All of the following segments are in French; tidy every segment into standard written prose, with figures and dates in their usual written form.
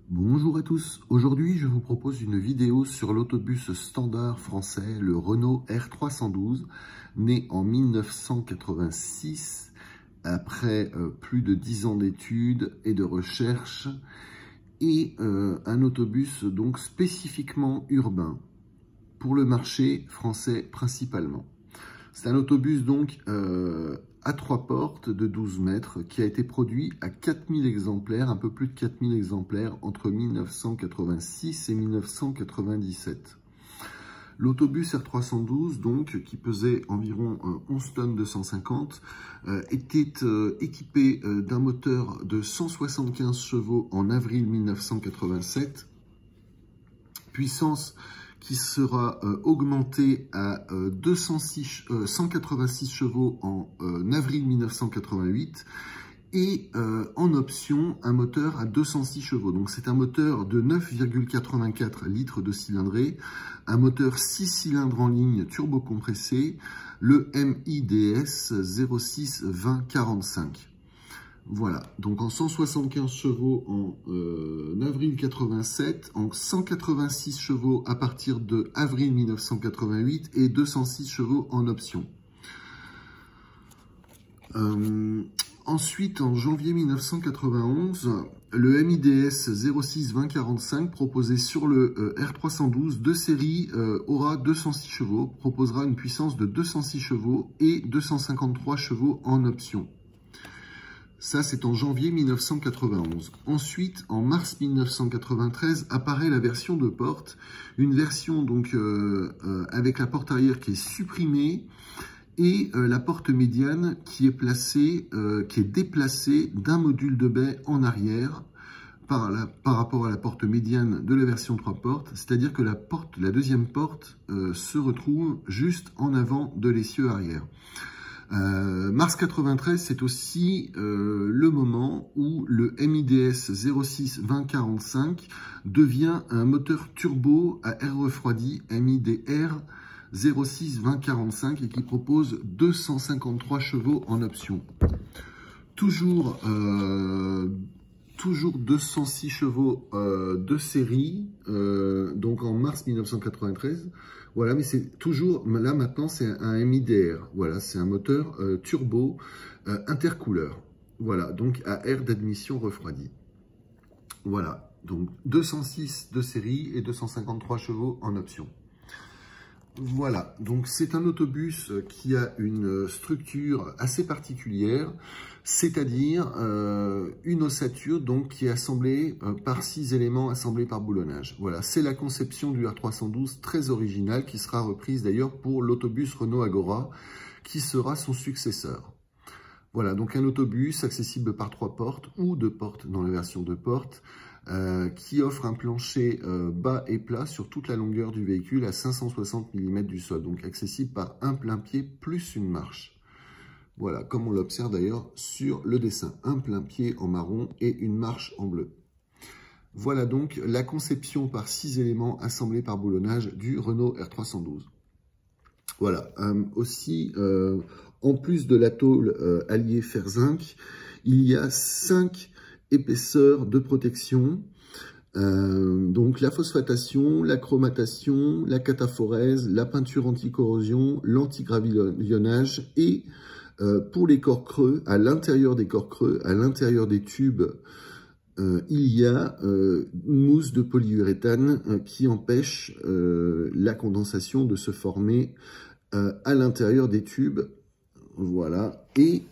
Bonjour à tous, aujourd'hui je vous propose une vidéo sur l'autobus standard français, le Renault R312, né en 1986, après plus de 10 ans d'études et de recherche, et un autobus donc spécifiquement urbain, pour le marché français principalement. C'est un autobus donc à 3 portes de 12 mètres qui a été produit à 4000 exemplaires, un peu plus de 4000 exemplaires entre 1986 et 1997. L'autobus R312, donc, qui pesait environ 11 tonnes 250, était équipé d'un moteur de 175 chevaux en avril 1987, puissance qui sera augmenté à 186 chevaux en avril 1988 et en option un moteur à 206 chevaux. Donc c'est un moteur de 9,84 litres de cylindrée, un moteur 6 cylindres en ligne turbocompressé, le MIDS 06 2045. Voilà, donc en 175 chevaux en avril 87, en 186 chevaux à partir de avril 1988 et 206 chevaux en option. Ensuite, en janvier 1991, le MIDS 06 2045 proposé sur le R312 de série aura 206 chevaux, proposera une puissance de 206 chevaux et 253 chevaux en option. Ça, c'est en janvier 1991. Ensuite, en mars 1993, apparaît la version de porte. Une version donc avec la porte arrière qui est supprimée et la porte médiane qui est déplacée d'un module de baie en arrière par rapport à la porte médiane de la version 3 portes. C'est-à-dire que la deuxième porte se retrouve juste en avant de l'essieu arrière. Mars 93, c'est aussi le moment où le MIDS 06 2045 devient un moteur turbo à air refroidi MIDR 06 2045 et qui propose 253 chevaux en option. Toujours 206 chevaux de série, donc en mars 1993. Voilà, mais c'est toujours, là maintenant c'est un MIDR, voilà, c'est un moteur turbo intercouleur, voilà, donc à air d'admission refroidi. Voilà, donc 206 de série et 253 chevaux en option. Voilà, donc c'est un autobus qui a une structure assez particulière, c'est-à-dire une ossature donc qui est assemblée par 6 éléments assemblés par boulonnage. Voilà, c'est la conception du R312 très originale qui sera reprise d'ailleurs pour l'autobus Renault Agora qui sera son successeur. Voilà, donc un autobus accessible par 3 portes ou 2 portes dans la version 2 portes, qui offre un plancher bas et plat sur toute la longueur du véhicule à 560 mm du sol, donc accessible par un plein pied plus une marche. Voilà, comme on l'observe d'ailleurs sur le dessin, un plein pied en marron et une marche en bleu. Voilà donc la conception par 6 éléments assemblés par boulonnage du Renault R312. Voilà, aussi, en plus de la tôle alliée fer-zinc, il y a 5 épaisseurs de protection, donc la phosphatation, la chromatation, la cataphorèse, la peinture anti-corrosion, l'antigravillonnage et pour les corps creux, à l'intérieur des corps creux, à l'intérieur des tubes, il y a une mousse de polyuréthane qui empêche la condensation de se former à l'intérieur des tubes. Voilà, et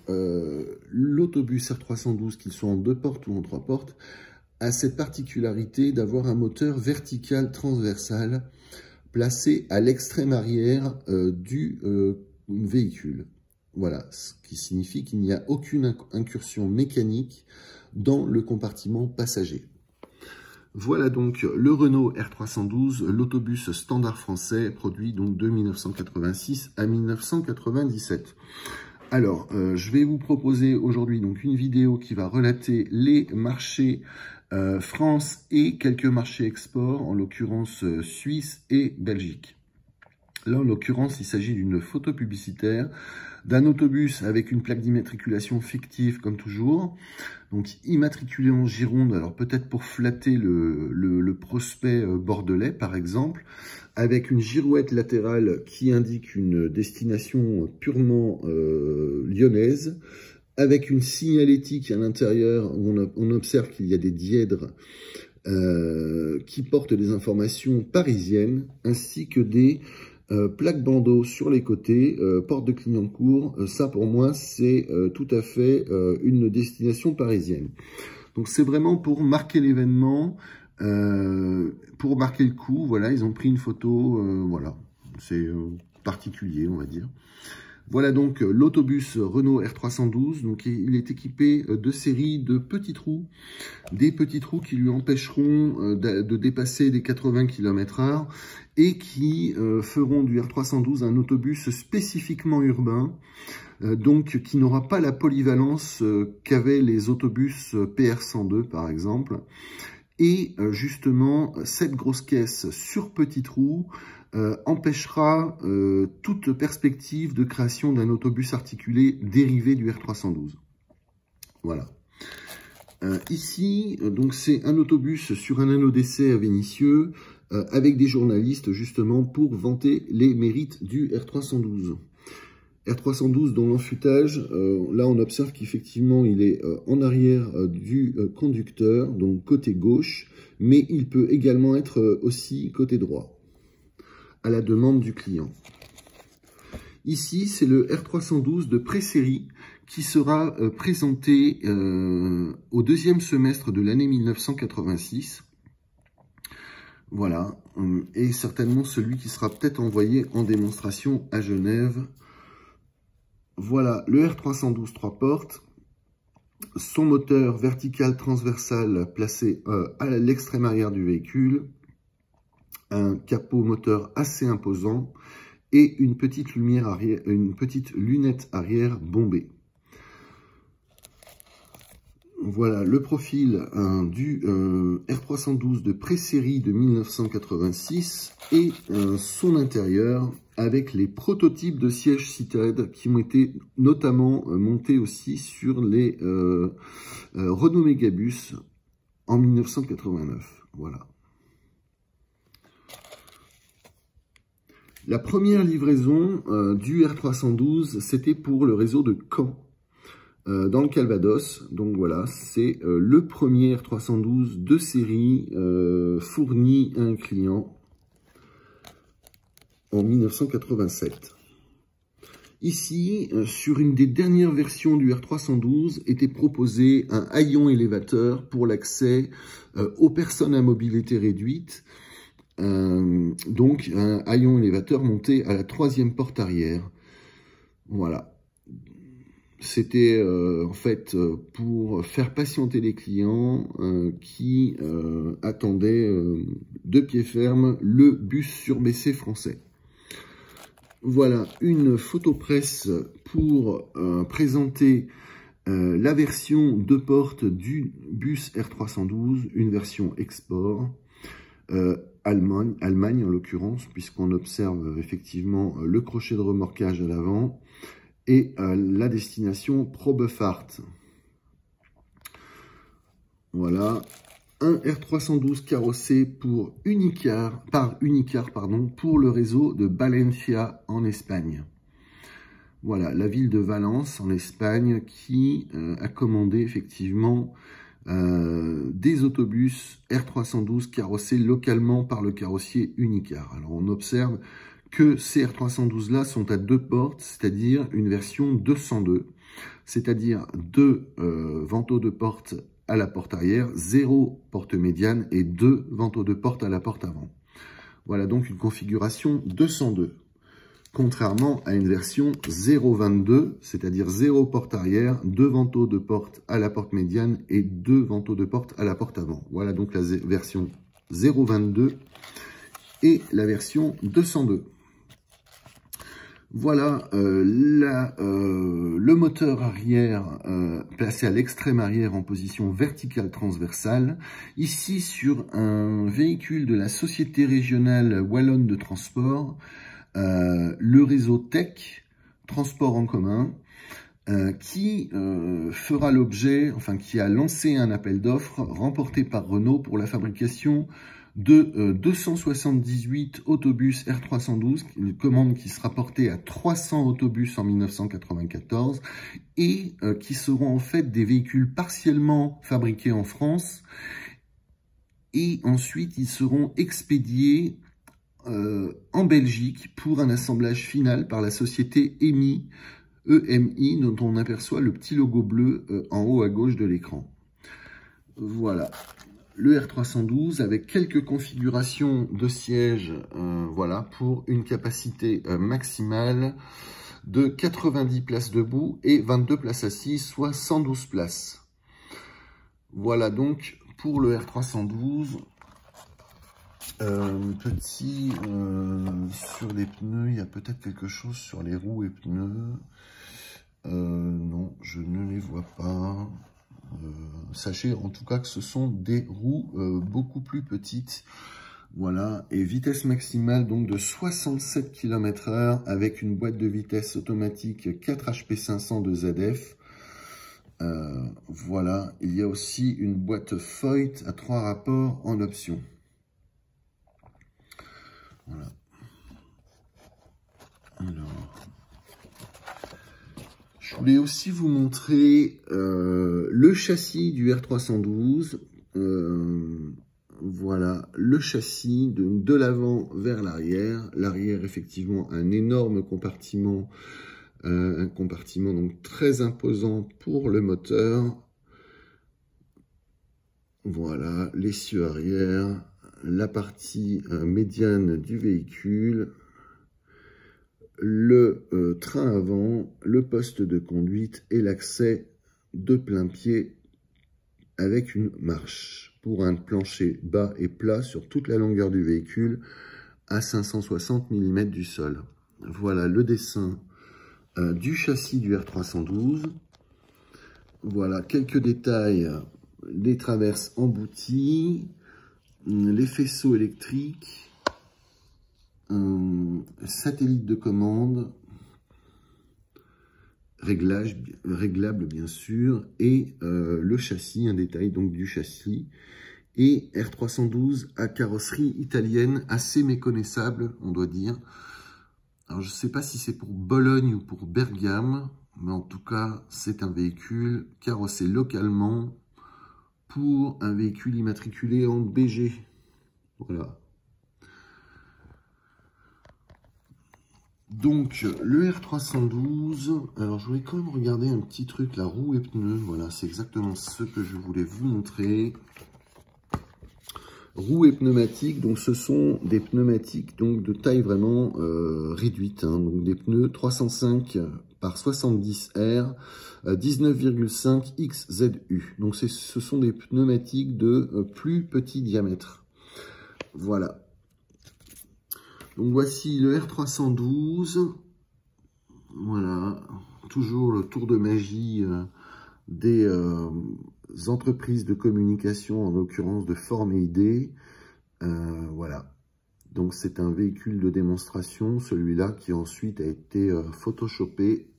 l'autobus R312, qu'ils soient en 2 portes ou en 3 portes, a cette particularité d'avoir un moteur vertical transversal placé à l'extrême arrière du véhicule. Voilà, ce qui signifie qu'il n'y a aucune incursion mécanique dans le compartiment passager. Voilà donc le Renault R312, l'autobus standard français, produit donc de 1986 à 1997. Alors, je vais vous proposer aujourd'hui donc une vidéo qui va relater les marchés France et quelques marchés export, en l'occurrence Suisse et Belgique. Là, en l'occurrence, il s'agit d'une photo publicitaire d'un autobus avec une plaque d'immatriculation fictive comme toujours, donc immatriculé en Gironde, alors peut-être pour flatter le prospect bordelais par exemple, avec une girouette latérale qui indique une destination purement lyonnaise, avec une signalétique à l'intérieur où on observe qu'il y a des dièdres qui portent des informations parisiennes, ainsi que des plaques bandeaux sur les côtés, porte de Clignancourt. Ça pour moi c'est tout à fait une destination parisienne. Donc c'est vraiment pour marquer l'événement, pour marquer le coup. Voilà, ils ont pris une photo, voilà, c'est particulier on va dire. Voilà donc l'autobus Renault R312, donc il est équipé de séries de petits trous, des petits trous qui lui empêcheront de dépasser les 80 km/h et qui feront du R312 un autobus spécifiquement urbain, donc qui n'aura pas la polyvalence qu'avaient les autobus PR102 par exemple. Et justement, cette grosse caisse sur petits trous empêchera toute perspective de création d'un autobus articulé dérivé du R312. Voilà. Ici, donc c'est un autobus sur un anneau d'essai à Vénissieux avec des journalistes justement pour vanter les mérites du R312. R312 dont l'enfutage, là on observe qu'effectivement il est en arrière du conducteur, donc côté gauche, mais il peut également être aussi côté droit, à la demande du client. Ici c'est le R312 de pré-série qui sera présenté au deuxième semestre de l'année 1986. Voilà, et certainement celui qui sera peut-être envoyé en démonstration à Genève. Voilà le R312 3 portes, son moteur vertical transversal placé à l'extrême arrière du véhicule, un capot moteur assez imposant et une petite lumière arrière, une petite lunette arrière bombée. Voilà le profil du R312 de pré-série de 1986 et son intérieur avec les prototypes de sièges Cited qui ont été notamment montés aussi sur les Renault Mégabus en 1989. Voilà. La première livraison du R312, c'était pour le réseau de Caen, dans le Calvados. Donc voilà, c'est le premier R312 de série fourni à un client en 1987. Ici, sur une des dernières versions du R312, était proposé un haillon élévateur pour l'accès aux personnes à mobilité réduite. Donc un haillon élévateur monté à la 3e porte arrière. Voilà. C'était en fait pour faire patienter les clients qui attendaient de pied ferme le bus surbaissé français. Voilà une photo presse pour présenter la version 2 portes du bus R312, une version export, Allemagne en l'occurrence, puisqu'on observe effectivement le crochet de remorquage à l'avant et la destination Probefahrt. Voilà, un R312 carrossé par Unicar pour le réseau de Valencia en Espagne. Voilà, la ville de Valence en Espagne qui a commandé effectivement des autobus R312 carrossés localement par le carrossier Unicar. Alors on observe que ces R312 là sont à 2 portes, c'est-à-dire une version 202, c'est-à-dire 2 vantaux de porte à la porte arrière, 0 porte médiane et 2 vantaux de porte à la porte avant. Voilà donc une configuration 202, contrairement à une version 022, c'est-à-dire 0 porte arrière, 2 vantaux de porte à la porte médiane et 2 vantaux de porte à la porte avant. Voilà donc la version 022 et la version 202. Voilà le moteur arrière placé à l'extrême arrière en position verticale transversale. Ici sur un véhicule de la Société Régionale Wallonne de Transport, le réseau Tech, transport en commun, qui fera l'objet, enfin qui a lancé un appel d'offres remporté par Renault pour la fabrication de 278 autobus R312, une commande qui sera portée à 300 autobus en 1994 et qui seront en fait des véhicules partiellement fabriqués en France, et ensuite ils seront expédiés en Belgique pour un assemblage final par la société EMI, dont on aperçoit le petit logo bleu en haut à gauche de l'écran. Voilà, le R312 avec quelques configurations de sièges, voilà, pour une capacité maximale de 90 places debout et 22 places assises, soit 112 places. Voilà donc pour le R312. Sur les pneus, il y a peut-être quelque chose sur les roues et pneus. Non, je ne les vois pas. Sachez en tout cas que ce sont des roues beaucoup plus petites. Voilà, et vitesse maximale donc de 67 km/h avec une boîte de vitesse automatique 4 HP500 de ZF. Voilà, il y a aussi une boîte Foyt à 3 rapports en option. Voilà. Alors, je voulais aussi vous montrer le châssis du R312. Voilà, le châssis de l'avant vers l'arrière. L'arrière, effectivement, un énorme compartiment, un compartiment donc très imposant pour le moteur. Voilà, l'essieu arrière, la partie médiane du véhicule, le train avant, le poste de conduite et l'accès de plein pied avec une marche pour un plancher bas et plat sur toute la longueur du véhicule à 560 mm du sol. Voilà le dessin du châssis du R312. Voilà quelques détails, les traverses embouties, les faisceaux électriques, satellite de commande, réglable bien sûr, et le châssis, un détail donc du châssis, et R312 à carrosserie italienne assez méconnaissable, on doit dire. Alors je ne sais pas si c'est pour Bologne ou pour Bergame, mais en tout cas c'est un véhicule carrossé localement pour un véhicule immatriculé en BG. Voilà. Donc, le R312, alors je voulais quand même regarder un petit truc, la roue et pneus, voilà, c'est exactement ce que je voulais vous montrer. Roues et pneumatiques, donc ce sont des pneumatiques donc de taille vraiment réduite, hein, donc des pneus 305 par 70 R, 19,5 XZU. Donc ce sont des pneumatiques de plus petit diamètre. Voilà. Donc voici le R312. Voilà, toujours le tour de magie des entreprises de communication, en l'occurrence de Forme et Idée. Voilà, donc c'est un véhicule de démonstration, celui-là qui ensuite a été photoshopé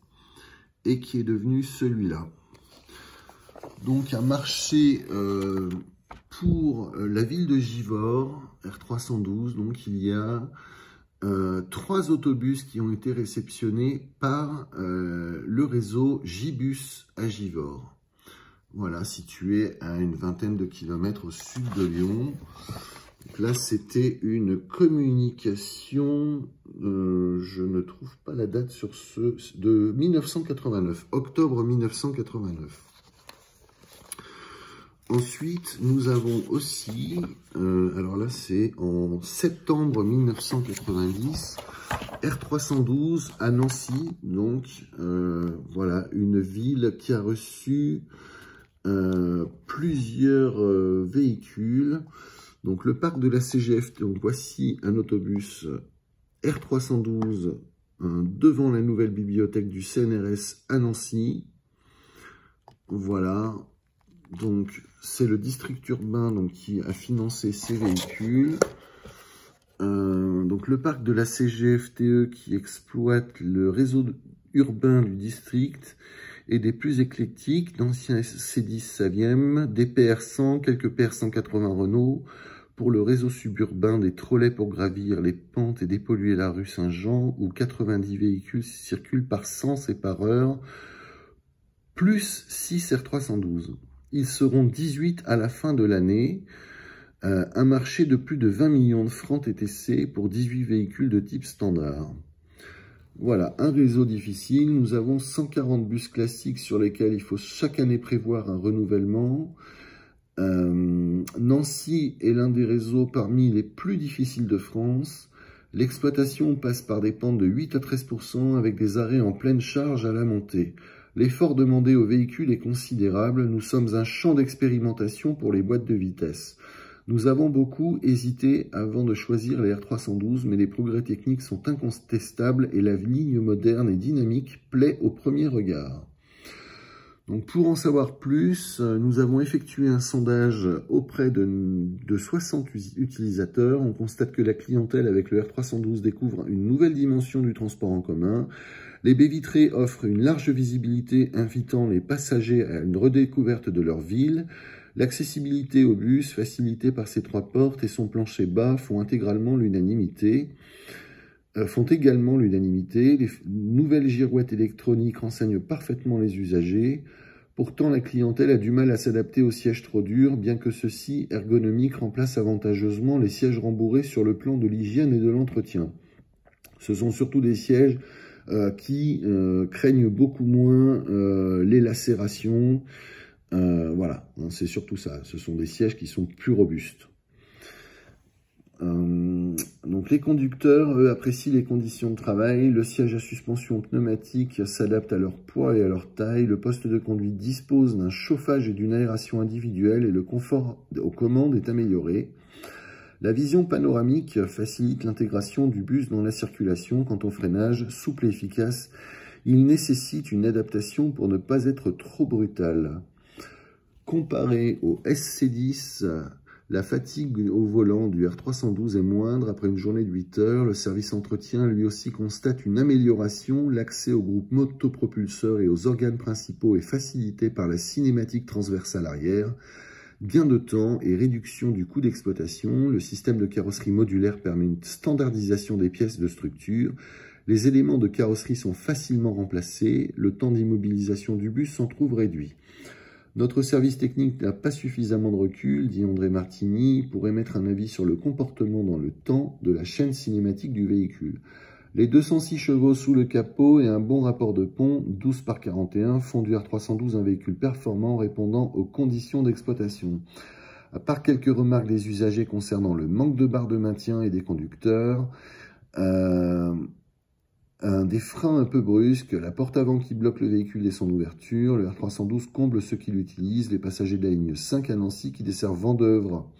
et qui est devenu celui-là. Donc un marché pour la ville de Givors, R312, donc il y a 3 autobus qui ont été réceptionnés par le réseau Gibus à Givors. Voilà, situé à une vingtaine de kilomètres au sud de Lyon. Donc là, c'était une communication, je ne trouve pas la date sur ce, de 1989, octobre 1989. Ensuite, nous avons aussi, alors là c'est en septembre 1990, R312 à Nancy, donc voilà, une ville qui a reçu plusieurs véhicules. Donc le parc de la CGF, donc voici un autobus R312 devant la nouvelle bibliothèque du CNRS à Nancy. Voilà. Donc, c'est le district urbain donc, qui a financé ces véhicules. Donc, le parc de la CGFTE qui exploite le réseau urbains du district et des plus éclectiques, d'anciens C10 Saviem, des PR100, quelques PR180 Renault, pour le réseau suburbain, des trolleys pour gravir les pentes et dépolluer la rue Saint-Jean, où 90 véhicules circulent par sens et par heure, plus 6 R312. Ils seront 18 à la fin de l'année. Un marché de plus de 20 millions de francs TTC pour 18 véhicules de type standard. Voilà, un réseau difficile. Nous avons 140 bus classiques sur lesquels il faut chaque année prévoir un renouvellement. Nancy est l'un des réseaux parmi les plus difficiles de France. L'exploitation passe par des pentes de 8 à 13% avec des arrêts en pleine charge à la montée. L'effort demandé aux véhicules est considérable. Nous sommes un champ d'expérimentation pour les boîtes de vitesse. Nous avons beaucoup hésité avant de choisir les R312, mais les progrès techniques sont incontestables et la ligne moderne et dynamique plaît au premier regard. Donc pour en savoir plus, nous avons effectué un sondage auprès de 60 utilisateurs. On constate que la clientèle avec le R312 découvre une nouvelle dimension du transport en commun. Les baies vitrées offrent une large visibilité, invitant les passagers à une redécouverte de leur ville. L'accessibilité au bus, facilitée par ses 3 portes et son plancher bas, font également l'unanimité. Les nouvelles girouettes électroniques renseignent parfaitement les usagers. Pourtant, la clientèle a du mal à s'adapter aux sièges trop durs, bien que ceux-ci, ergonomiques, remplacent avantageusement les sièges rembourrés sur le plan de l'hygiène et de l'entretien. Ce sont surtout des sièges qui craignent beaucoup moins les lacérations. Voilà, c'est surtout ça. Ce sont des sièges qui sont plus robustes. Donc les conducteurs, eux, apprécient les conditions de travail. Le siège à suspension pneumatique s'adapte à leur poids et à leur taille. Le poste de conduite dispose d'un chauffage et d'une aération individuelle et le confort aux commandes est amélioré. La vision panoramique facilite l'intégration du bus dans la circulation. Quant au freinage, souple et efficace, il nécessite une adaptation pour ne pas être trop brutal. Comparé au SC10, la fatigue au volant du R312 est moindre après une journée de 8 heures. Le service entretien lui aussi constate une amélioration. L'accès au groupe motopropulseur et aux organes principaux est facilité par la cinématique transversale arrière. Gain de temps et réduction du coût d'exploitation. Le système de carrosserie modulaire permet une standardisation des pièces de structure. Les éléments de carrosserie sont facilement remplacés. Le temps d'immobilisation du bus s'en trouve réduit. Notre service technique n'a pas suffisamment de recul, dit André Martini, pour émettre un avis sur le comportement dans le temps de la chaîne cinématique du véhicule. Les 206 chevaux sous le capot et un bon rapport de pont, 12 par 41, font du R312 un véhicule performant répondant aux conditions d'exploitation. À part quelques remarques des usagers concernant le manque de barres de maintien et des conducteurs, des freins un peu brusques, la porte avant qui bloque le véhicule dès son ouverture, le R312 comble ceux qui l'utilisent, les passagers de la ligne 5 à Nancy qui desservent Vendeuvre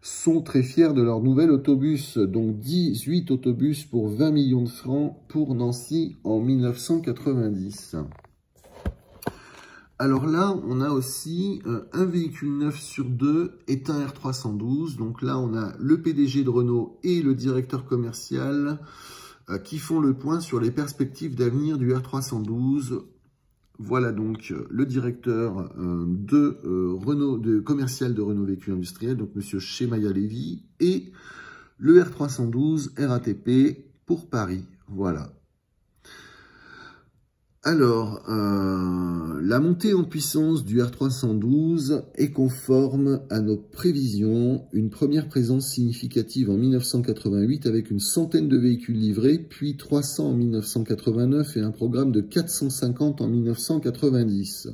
sont très fiers de leur nouvel autobus, donc 18 autobus pour 20 millions de francs pour Nancy en 1990. Alors là, on a aussi un véhicule neuf sur 2 est un R312, donc là on a le PDG de Renault et le directeur commercial qui font le point sur les perspectives d'avenir du R312. Voilà donc le directeur commercial de Renault Véhicules Industriels, donc monsieur Shemaya Levy, et le R312 RATP pour Paris. Voilà. Alors, la montée en puissance du R312 est conforme à nos prévisions. Une première présence significative en 1988 avec une centaine de véhicules livrés, puis 300 en 1989 et un programme de 450 en 1990.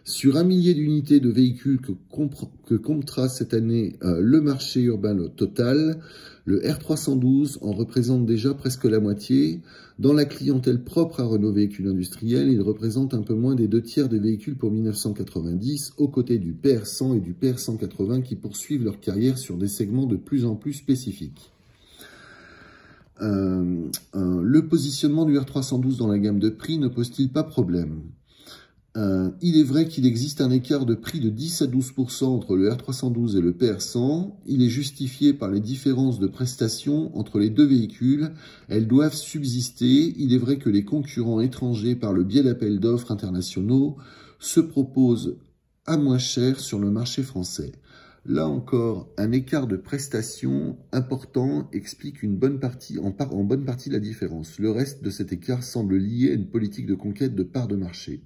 Sur 1 millier d'unités de véhicules que comptera cette année le marché urbain total, le R312 en représente déjà presque la moitié. Dans la clientèle propre à Renault Véhicules Industriels, il représente un peu moins des 2/3 des véhicules pour 1990, aux côtés du PR100 et du PR180 qui poursuivent leur carrière sur des segments de plus en plus spécifiques. Le positionnement du R312 dans la gamme de prix ne pose-t-il pas problème ? Il est vrai qu'il existe un écart de prix de 10 à 12% entre le R312 et le PR100. Il est justifié par les différences de prestations entre les deux véhicules. Elles doivent subsister. Il est vrai que les concurrents étrangers, par le biais d'appels d'offres internationaux, se proposent à moins cher sur le marché français. Là encore, un écart de prestations important explique en bonne partie la différence. Le reste de cet écart semble lié à une politique de conquête de parts de marché.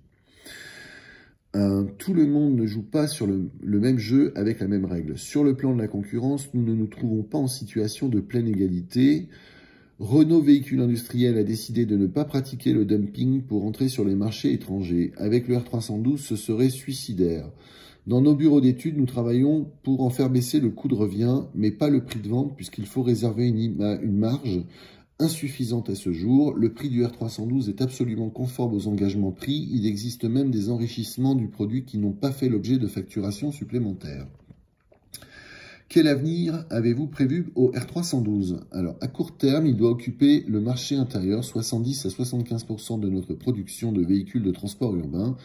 Tout le monde ne joue pas sur le même jeu avec la même règle. Sur le plan de la concurrence, nous ne nous trouvons pas en situation de pleine égalité. Renault Véhicule Industriel a décidé de ne pas pratiquer le dumping pour entrer sur les marchés étrangers. Avec le R312, ce serait suicidaire. Dans nos bureaux d'études, nous travaillons pour en faire baisser le coût de revient, mais pas le prix de vente, puisqu'il faut réserver une marge insuffisante à ce jour. Le prix du R312 est absolument conforme aux engagements pris. Il existe même des enrichissements du produit qui n'ont pas fait l'objet de facturations supplémentaires. Quel avenir avez-vous prévu au R312? Alors, à court terme, il doit occuper le marché intérieur, 70 à 75% de notre production de véhicules de transport urbain.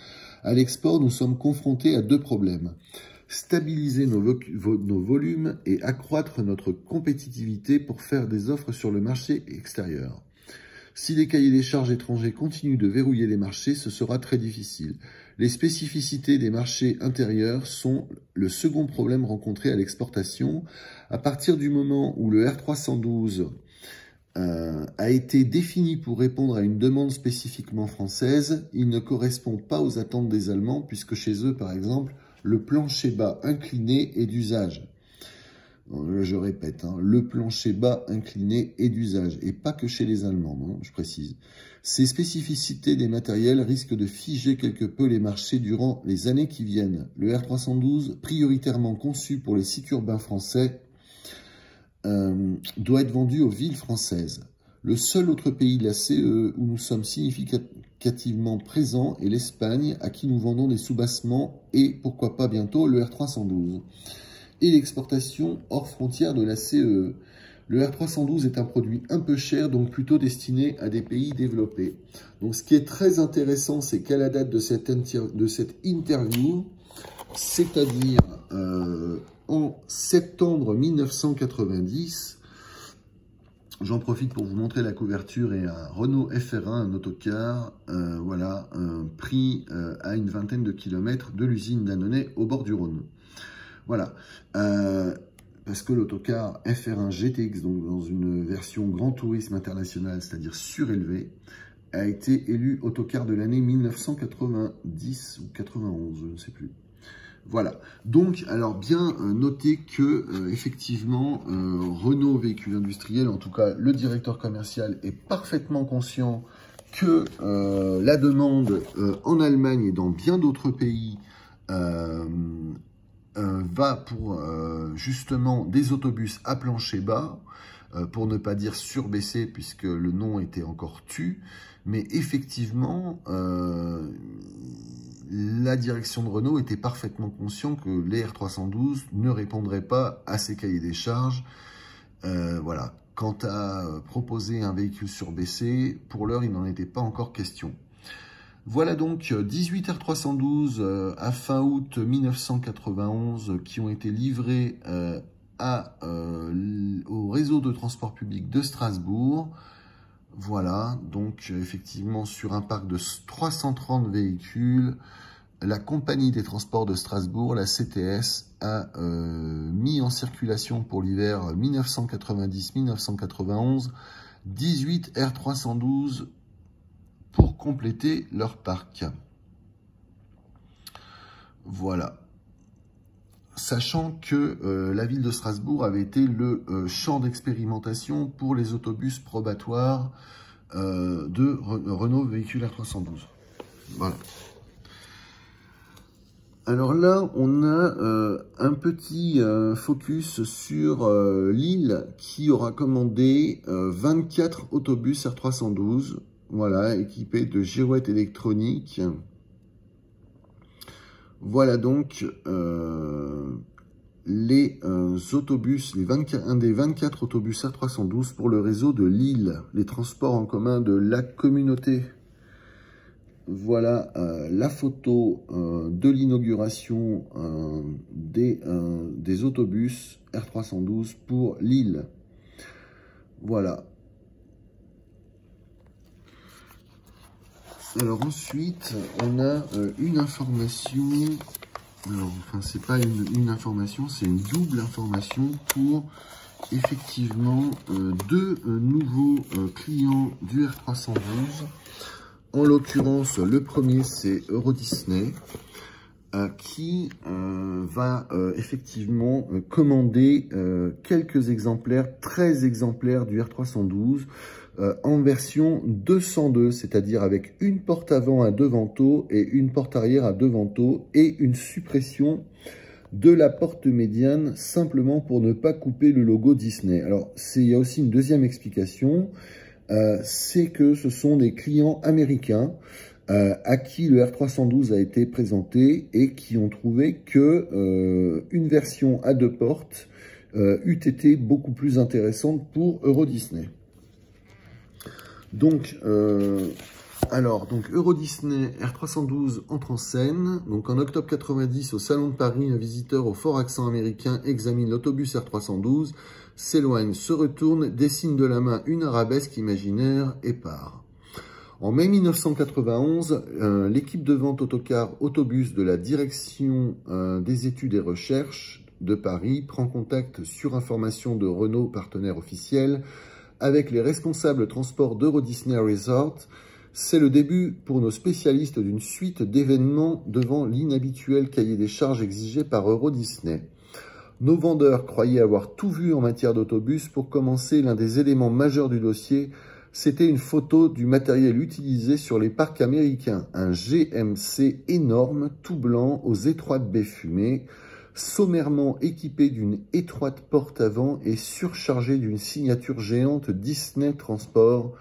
À l'export, nous sommes confrontés à deux problèmes. Stabiliser nos volumes et accroître notre compétitivité pour faire des offres sur le marché extérieur. Si les cahiers des charges étrangers continuent de verrouiller les marchés, ce sera très difficile. Les spécificités des marchés intérieurs sont le second problème rencontré à l'exportation. À partir du moment où le R312 a été défini pour répondre à une demande spécifiquement française, il ne correspond pas aux attentes des Allemands, puisque chez eux, par exemple, le plancher bas incliné est d'usage. Je répète, le plancher bas incliné est d'usage, et pas que chez les Allemands, je précise. Ces spécificités des matériels risquent de figer quelque peu les marchés durant les années qui viennent. Le R312, prioritairement conçu pour les sites urbains français, doit être vendu aux villes françaises. Le seul autre pays de la CE où nous sommes significativement présents est l'Espagne, à qui nous vendons des soubassements et, pourquoi pas bientôt, le R312. Et l'exportation hors frontières de la CE. Le R312 est un produit un peu cher, donc plutôt destiné à des pays développés. Donc ce qui est très intéressant, c'est qu'à la date de cette interview, c'est-à-dire en septembre 1990, j'en profite pour vous montrer la couverture, et un Renault FR1, un autocar, voilà, pris à une vingtaine de kilomètres de l'usine d'Annonay au bord du Rhône. Voilà, parce que l'autocar FR1 GTX, donc dans une version Grand Tourisme International, c'est-à-dire surélevé, a été élu autocar de l'année 1990 ou 91, je ne sais plus. Voilà, donc alors bien noter que effectivement Renault Véhicule Industriel, en tout cas le directeur commercial, est parfaitement conscient que la demande en Allemagne et dans bien d'autres pays va pour justement des autobus à plancher bas, pour ne pas dire surbaissé, puisque le nom était encore tu. Mais effectivement, la direction de Renault était parfaitement conscient que les R312 ne répondraient pas à ces cahiers des charges. Voilà. Quant à proposer un véhicule surbaissé, pour l'heure, il n'en était pas encore question. Voilà donc 18 R312 à fin août 1991 qui ont été livrés au réseau de transport public de Strasbourg. Voilà, donc effectivement sur un parc de 330 véhicules, la compagnie des transports de Strasbourg, la CTS, a mis en circulation pour l'hiver 1990-1991 18 R312 pour compléter leur parc. Voilà. Sachant que la ville de Strasbourg avait été le champ d'expérimentation pour les autobus probatoires de Renault Véhicule R312. Voilà. Alors là, on a un petit focus sur Lille qui aura commandé 24 autobus R312, voilà, équipés de girouettes électroniques. Voilà donc les autobus, un des 24 autobus R312 pour le réseau de Lille, les transports en commun de la communauté voilà la photo de l'inauguration des autobus R312 pour Lille. Voilà. Alors ensuite, on a une information. Alors, enfin, c'est pas une information, c'est une double information pour effectivement deux nouveaux clients du R312. En l'occurrence, le premier, c'est Euro Disney, qui va effectivement commander quelques exemplaires, 13 exemplaires du R312 en version 202, c'est-à-dire avec une porte avant à deux vantaux et une porte arrière à deux vantaux et une suppression de la porte médiane simplement pour ne pas couper le logo Disney. Alors, il y a aussi une deuxième explication, c'est que ce sont des clients américains à qui le R312 a été présenté et qui ont trouvé que une version à deux portes eût été beaucoup plus intéressante pour Euro Disney. Donc, Euro Disney R312 entre en scène. Donc, en octobre 90, au Salon de Paris, un visiteur au fort accent américain examine l'autobus R312, s'éloigne, se retourne, dessine de la main une arabesque imaginaire et part. En mai 1991, l'équipe de vente autocar autobus de la direction des études et recherches de Paris prend contact sur information de Renault, partenaire officiel, avec les responsables transport d'Euro Disney Resort. C'est le début pour nos spécialistes d'une suite d'événements devant l'inhabituel cahier des charges exigé par Euro Disney. Nos vendeurs croyaient avoir tout vu en matière d'autobus. Pour commencer, l'un des éléments majeurs du dossier, c'était une photo du matériel utilisé sur les parcs américains. Un GMC énorme, tout blanc, aux étroites baies fumées, sommairement équipé d'une étroite porte avant et surchargé d'une signature géante Disney Transport,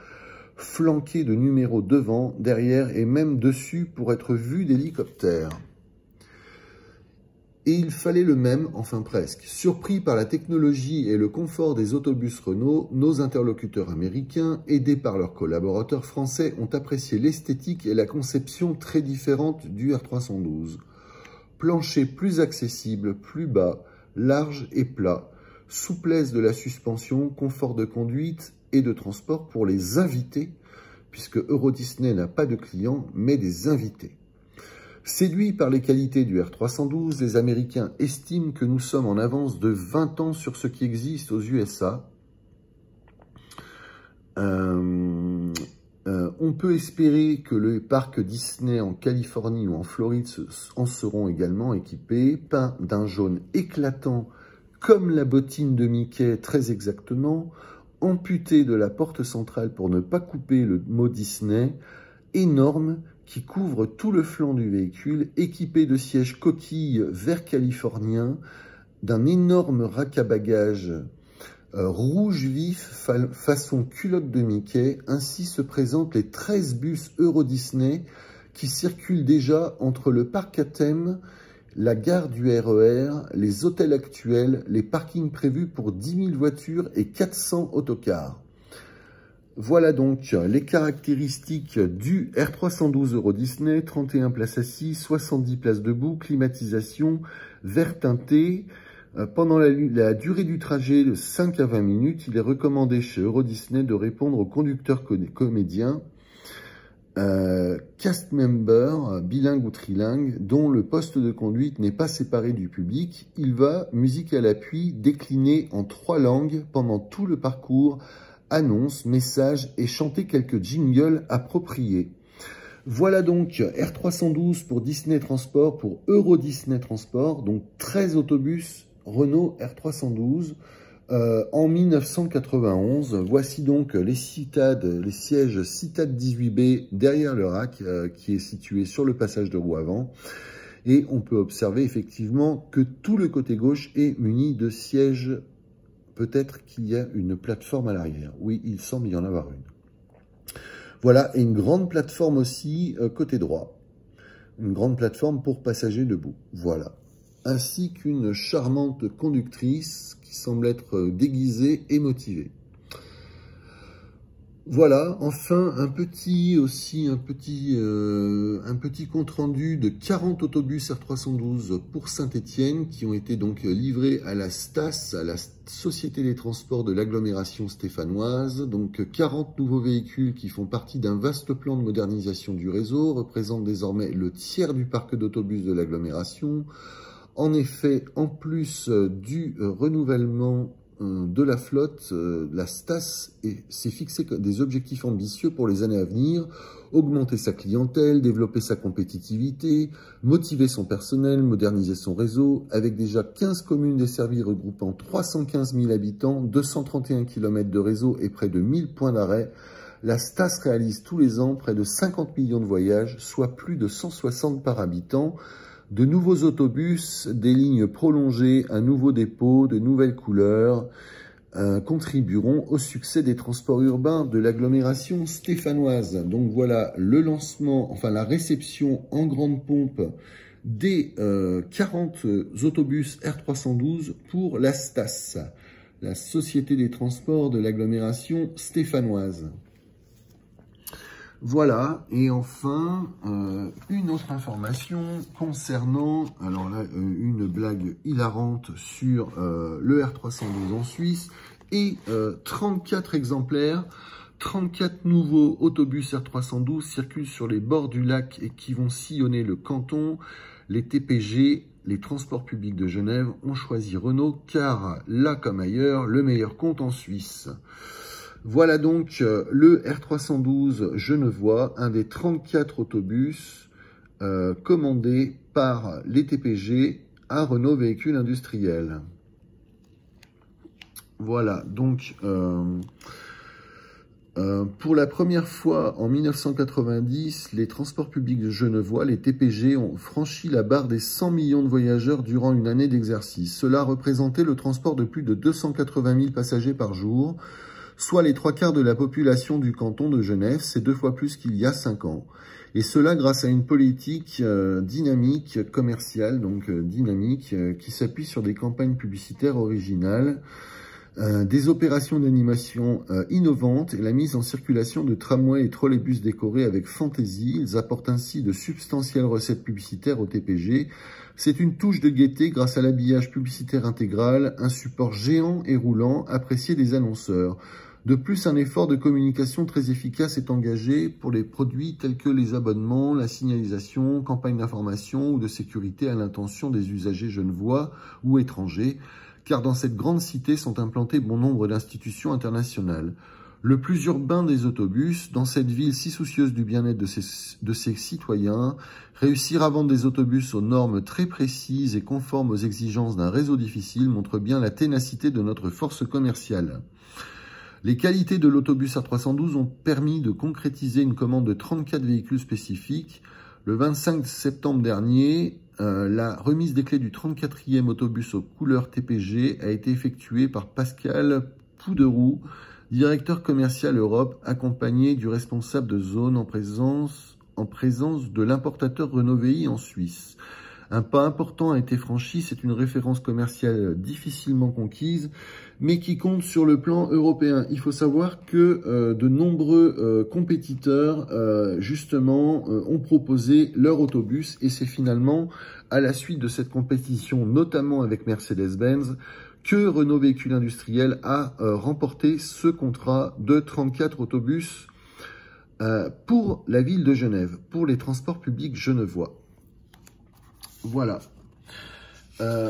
flanqué de numéros devant, derrière et même dessus pour être vu d'hélicoptère. Et il fallait le même, enfin presque. Surpris par la technologie et le confort des autobus Renault, nos interlocuteurs américains, aidés par leurs collaborateurs français, ont apprécié l'esthétique et la conception très différente du R312. Plancher plus accessible, plus bas, large et plat, souplesse de la suspension, confort de conduite et de transport pour les invités, puisque Euro Disney n'a pas de clients, mais des invités. Séduits par les qualités du R312, les Américains estiment que nous sommes en avance de 20 ans sur ce qui existe aux USA. On peut espérer que les parcs Disney en Californie ou en Floride en seront également équipés, peints d'un jaune éclatant comme la bottine de Mickey très exactement, amputés de la porte centrale pour ne pas couper le mot Disney, énorme, qui couvre tout le flanc du véhicule, équipé de sièges coquilles vert californien, d'un énorme rack à bagages rouge vif façon culotte de Mickey. Ainsi se présentent les 13 bus Euro Disney qui circulent déjà entre le parc à thème, la gare du RER, les hôtels actuels, les parkings prévus pour 10 000 voitures et 400 autocars. Voilà donc les caractéristiques du R312 Euro Disney, 31 places assises, 70 places debout, climatisation, vert teinté. Pendant la durée du trajet de 5 à 20 minutes, il est recommandé chez Euro Disney de répondre aux conducteurs comédiens, cast member, bilingue ou trilingue, dont le poste de conduite n'est pas séparé du public. Il va, musique à l'appui, décliner en 3 langues pendant tout le parcours, annonces, messages et chanter quelques jingles appropriés. Voilà donc R312 pour Disney Transport, pour Euro Disney Transport, donc 13 autobus Renault R312 en 1991. Voici donc les sièges Citad 18B derrière le rack qui est situé sur le passage de roue avant. Et on peut observer effectivement que tout le côté gauche est muni de sièges. Peut-être qu'il y a une plateforme à l'arrière. Oui, il semble y en avoir une. Voilà, et une grande plateforme aussi côté droit. Une grande plateforme pour passagers debout. Voilà. Ainsi qu'une charmante conductrice qui semble être déguisée et motivée. Voilà, enfin un petit compte rendu de 40 autobus R312 pour Saint-Étienne qui ont été donc livrés à la STAS, à la Société des Transports de l'agglomération stéphanoise. Donc 40 nouveaux véhicules qui font partie d'un vaste plan de modernisation du réseau, représentent désormais le tiers du parc d'autobus de l'agglomération. En effet, en plus du renouvellement de la flotte, la STAS s'est fixé des objectifs ambitieux pour les années à venir: augmenter sa clientèle, développer sa compétitivité, motiver son personnel, moderniser son réseau, avec déjà 15 communes desservies regroupant 315 000 habitants, 231 km de réseau et près de 1000 points d'arrêt. La STAS réalise tous les ans près de 50 millions de voyages, soit plus de 160 par habitant. De nouveaux autobus, des lignes prolongées, un nouveau dépôt, de nouvelles couleurs contribueront au succès des transports urbains de l'agglomération stéphanoise. Donc voilà le lancement, enfin la réception en grande pompe des 40 autobus R312 pour la STAS, la Société des Transports de l'agglomération stéphanoise. Voilà, et enfin, une autre information concernant, alors là, une blague hilarante sur le R312 en Suisse, et 34 exemplaires, 34 nouveaux autobus R312 circulent sur les bords du lac et qui vont sillonner le canton. Les TPG, les transports publics de Genève, ont choisi Renault, car là comme ailleurs, le meilleur compte en Suisse. Voilà donc le R312 genevois, un des 34 autobus commandés par les TPG à Renault Véhicules Industriels. Voilà, donc pour la première fois en 1990, les transports publics de genevois, les TPG, ont franchi la barre des 100 millions de voyageurs durant une année d'exercice. Cela représentait le transport de plus de 280 000 passagers par jour, soit les 3/4 de la population du canton de Genève. C'est 2 fois plus qu'il y a 5 ans. Et cela grâce à une politique dynamique, commerciale, donc dynamique, qui s'appuie sur des campagnes publicitaires originales, des opérations d'animation innovantes et la mise en circulation de tramways et trolleybus décorés avec fantaisie. Ils apportent ainsi de substantielles recettes publicitaires au TPG. C'est une touche de gaieté grâce à l'habillage publicitaire intégral, un support géant et roulant apprécié des annonceurs. De plus, un effort de communication très efficace est engagé pour les produits tels que les abonnements, la signalisation, campagnes d'information ou de sécurité à l'intention des usagers genevois ou étrangers, car dans cette grande cité sont implantées bon nombre d'institutions internationales. Le plus urbain des autobus, dans cette ville si soucieuse du bien-être de ses citoyens, réussir à vendre des autobus aux normes très précises et conformes aux exigences d'un réseau difficile montre bien la ténacité de notre force commerciale. Les qualités de l'autobus R312 ont permis de concrétiser une commande de 34 véhicules spécifiques. Le 25 septembre dernier, la remise des clés du 34e autobus aux couleurs TPG a été effectuée par Pascal Pouderoux, directeur commercial Europe, accompagné du responsable de zone en présence de l'importateur Renault VI en Suisse. Un pas important a été franchi, c'est une référence commerciale difficilement conquise, mais qui compte sur le plan européen. Il faut savoir que de nombreux compétiteurs, justement, ont proposé leur autobus, et c'est finalement à la suite de cette compétition, notamment avec Mercedes-Benz, que Renault Véhicules Industriels a remporté ce contrat de 34 autobus pour la ville de Genève, pour les transports publics genevois. Voilà.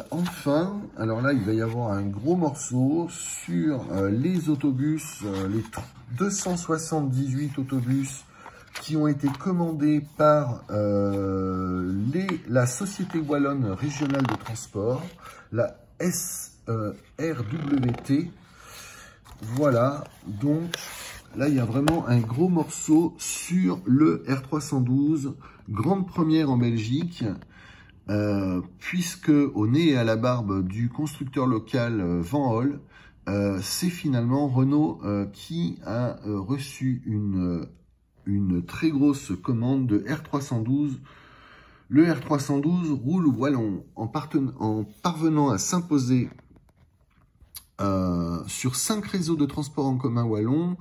Enfin, alors là, il va y avoir un gros morceau sur les autobus, les 278 autobus qui ont été commandés par la Société Wallonne Régionale de Transport, la SRWT. Voilà, donc là, il y a vraiment un gros morceau sur le R312, grande première en Belgique. Puisque au nez et à la barbe du constructeur local Van Holl, c'est finalement Renault qui a reçu une très grosse commande de R312. Le R312 roule wallon en parvenant à s'imposer sur 5 réseaux de transport en commun wallons,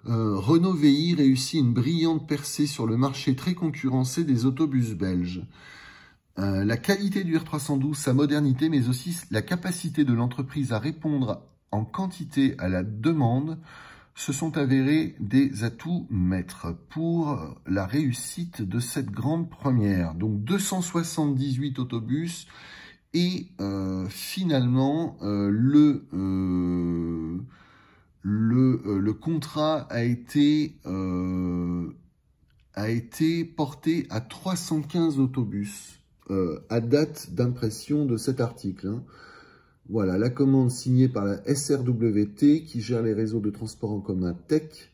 Renault VI réussit une brillante percée sur le marché très concurrencé des autobus belges. La qualité du R312, sa modernité, mais aussi la capacité de l'entreprise à répondre en quantité à la demande, se sont avérés des atouts maîtres pour la réussite de cette grande première. Donc 278 autobus et finalement le contrat a été porté à 315 autobus à date d'impression de cet article. Hein. Voilà, la commande signée par la SRWT qui gère les réseaux de transport en commun TEC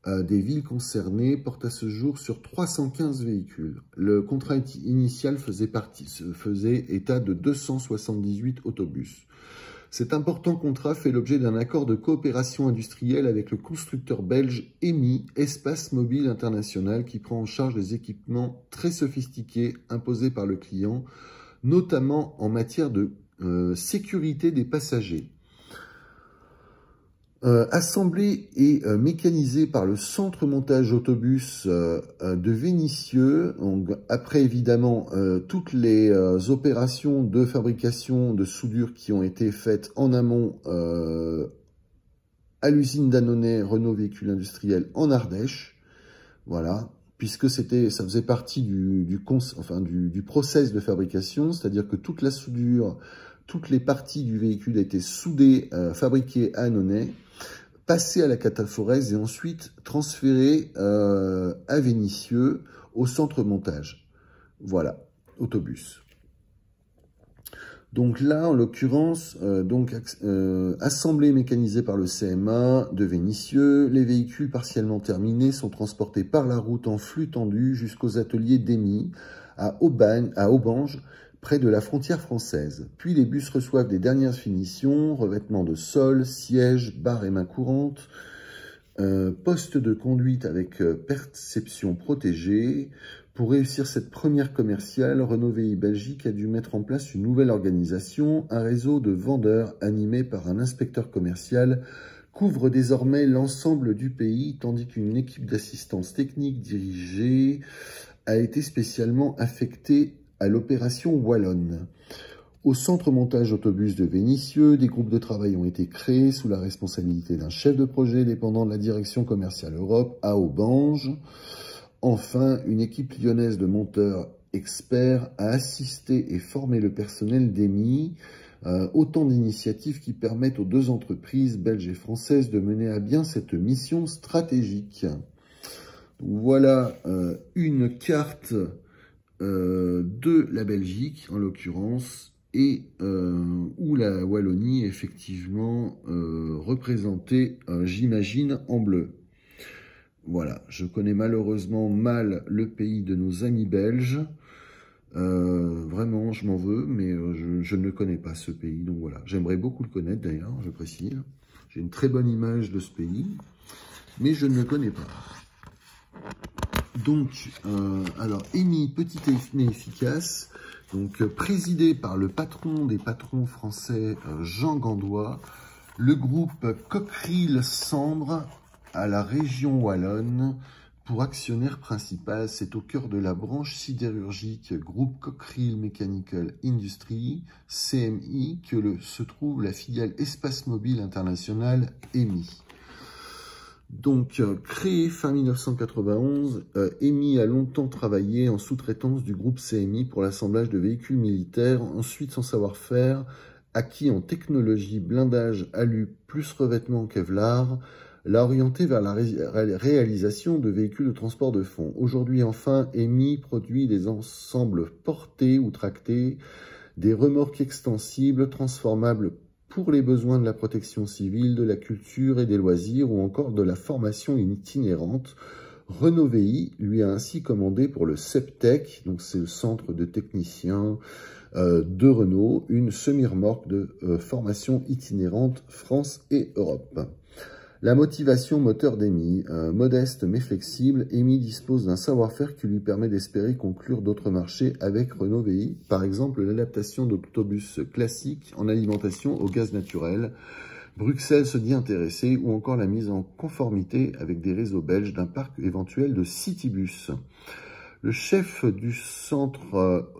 des villes concernées porte à ce jour sur 315 véhicules. Le contrat initial faisait état de 278 autobus. Cet important contrat fait l'objet d'un accord de coopération industrielle avec le constructeur belge EMI, Espace Mobile International, qui prend en charge des équipements très sophistiqués imposés par le client, notamment en matière de sécurité des passagers. Assemblé et mécanisé par le centre montage autobus de Vénissieux, donc après évidemment toutes les opérations de fabrication de soudure qui ont été faites en amont à l'usine Dannonnet Renault Véhicule Industriel en Ardèche, voilà, puisque ça faisait partie du process de fabrication, c'est-à-dire que toute la soudure, toutes les parties du véhicule étaient soudées, fabriquées à Annonay, passé à la Cataforèse et ensuite transféré à Vénissieux au centre montage. Voilà, autobus. Donc là, en l'occurrence, assemblée mécanisée par le CMA de Vénissieux, les véhicules partiellement terminés sont transportés par la route en flux tendu jusqu'aux ateliers d'EMI à Aubange, près de la frontière française. Puis les bus reçoivent des dernières finitions, revêtements de sol, sièges, barres et mains courantes, poste de conduite avec perception protégée. Pour réussir cette première commerciale, Renault VI Belgique a dû mettre en place une nouvelle organisation. Un réseau de vendeurs animé par un inspecteur commercial couvre désormais l'ensemble du pays, tandis qu'une équipe d'assistance technique dirigée a été spécialement affectée à l'opération Wallonne. Au centre montage autobus de Vénissieux, des groupes de travail ont été créés sous la responsabilité d'un chef de projet dépendant de la direction commerciale Europe à Aubange. Enfin, une équipe lyonnaise de monteurs experts a assisté et formé le personnel d'EMI. Autant d'initiatives qui permettent aux deux entreprises belges et françaises de mener à bien cette mission stratégique. Voilà une carte de la Belgique, en l'occurrence, et où la Wallonie est effectivement représentée, j'imagine, en bleu. Voilà, je connais malheureusement mal le pays de nos amis belges. Vraiment, je m'en veux, mais je ne le connais pas, ce pays. Donc voilà, j'aimerais beaucoup le connaître d'ailleurs, je précise. J'ai une très bonne image de ce pays, mais je ne le connais pas. Donc, alors, EMI, petit mais efficace, donc présidé par le patron des patrons français, Jean Gandois, le groupe Cockerill-Sambre à la région Wallonne, pour actionnaire principal, c'est au cœur de la branche sidérurgique groupe Cockerill Mechanical Industry, CMI, que se trouve la filiale Espace Mobile International, EMI. Donc, créé fin 1991, EMI a longtemps travaillé en sous-traitance du groupe CMI pour l'assemblage de véhicules militaires. Ensuite, son savoir-faire, acquis en technologie blindage alu plus revêtement Kevlar, l'a orienté vers la réalisation de véhicules de transport de fonds. Aujourd'hui, enfin, EMI produit des ensembles portés ou tractés, des remorques extensibles, transformables pour les besoins de la protection civile, de la culture et des loisirs, ou encore de la formation itinérante. Renault VI lui a ainsi commandé pour le CEPTEC, donc c'est le centre de techniciens de Renault, une semi-remorque de formation itinérante France et Europe. La motivation moteur d'EMI, modeste mais flexible, EMI dispose d'un savoir-faire qui lui permet d'espérer conclure d'autres marchés avec Renault VI, par exemple l'adaptation d'autobus classiques en alimentation au gaz naturel, Bruxelles se dit intéressée, ou encore la mise en conformité avec des réseaux belges d'un parc éventuel de Citybus. Le chef du centre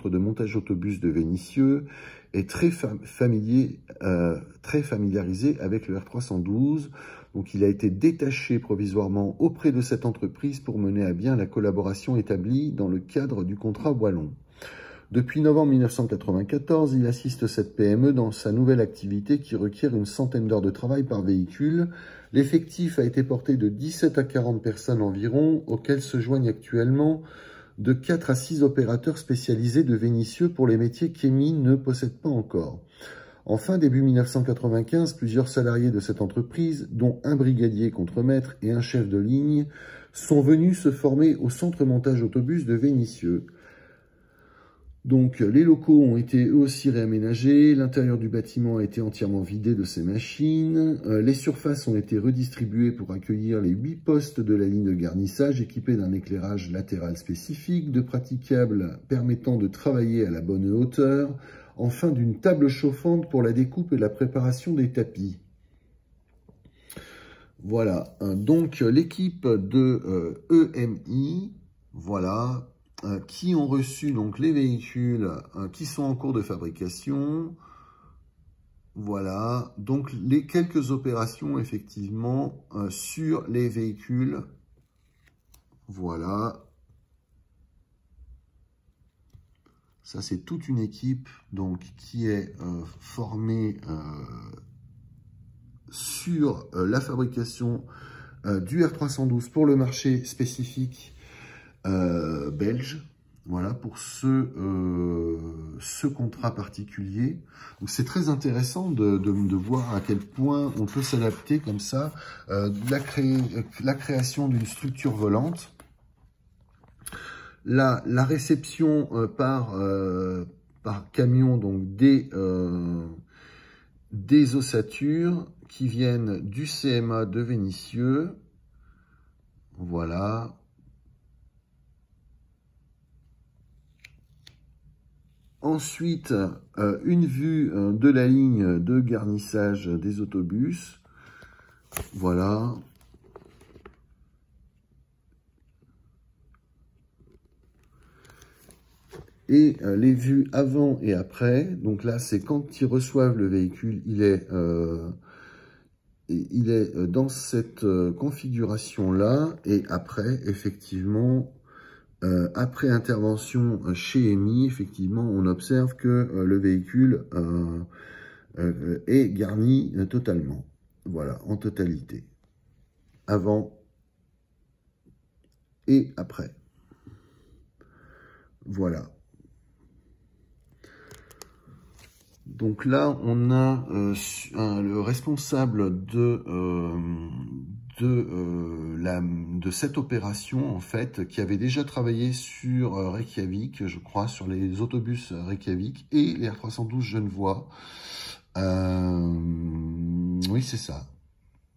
de montage autobus de Vénissieux est très familiarisé avec le R312. Donc, il a été détaché provisoirement auprès de cette entreprise pour mener à bien la collaboration établie dans le cadre du contrat wallon. Depuis novembre 1994, il assiste cette PME dans sa nouvelle activité qui requiert une centaine d'heures de travail par véhicule. L'effectif a été porté de 17 à 40 personnes environ, auxquelles se joignent actuellement de 4 à 6 opérateurs spécialisés de Vénissieux pour les métiers qu'EMI ne possède pas encore. Enfin, début 1995, plusieurs salariés de cette entreprise, dont un brigadier contremaître et un chef de ligne, sont venus se former au centre montage autobus de Vénissieux. Donc, les locaux ont été eux aussi réaménagés, l'intérieur du bâtiment a été entièrement vidé de ses machines, les surfaces ont été redistribuées pour accueillir les 8 postes de la ligne de garnissage équipés d'un éclairage latéral spécifique, de praticables permettant de travailler à la bonne hauteur, enfin d'une table chauffante pour la découpe et la préparation des tapis. Voilà, donc l'équipe de EMI, voilà, qui ont reçu donc les véhicules qui sont en cours de fabrication. Voilà, donc les quelques opérations effectivement sur les véhicules. Voilà. Ça, c'est toute une équipe donc qui est formée sur la fabrication du R312 pour le marché spécifique belge, voilà, pour ce contrat particulier. Donc c'est très intéressant de voir à quel point on peut s'adapter comme ça, la création d'une structure volante, la réception par camion donc des ossatures qui viennent du CMA de Vénissieux, voilà. Ensuite, une vue de la ligne de garnissage des autobus. Voilà. Et les vues avant et après. Donc là, c'est quand ils reçoivent le véhicule, il est dans cette configuration-là. Et après, effectivement... après intervention chez EMI, effectivement, on observe que le véhicule est garni totalement. Voilà, en totalité. Avant et après. Voilà. Donc là, on a le responsable de cette opération, en fait, qui avait déjà travaillé sur Reykjavik, je crois, sur les autobus Reykjavik et les R312 Genevois. Oui, c'est ça.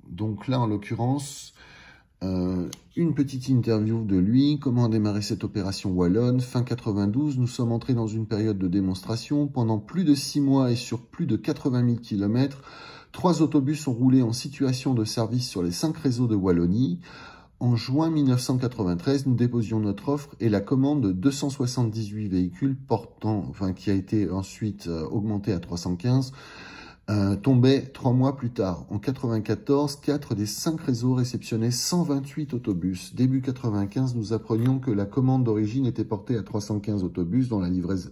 Donc là, en l'occurrence, une petite interview de lui. Comment a démarré cette opération wallonne? Fin 92, nous sommes entrés dans une période de démonstration. Pendant plus de 6 mois et sur plus de 80 000 km, 3 autobus ont roulé en situation de service sur les 5 réseaux de Wallonie. En juin 1993, nous déposions notre offre et la commande de 278 véhicules qui a été ensuite augmentée à 315, tombait 3 mois plus tard. En 94, 4 des 5 réseaux réceptionnaient 128 autobus. Début 95, nous apprenions que la commande d'origine était portée à 315 autobus dont la livraison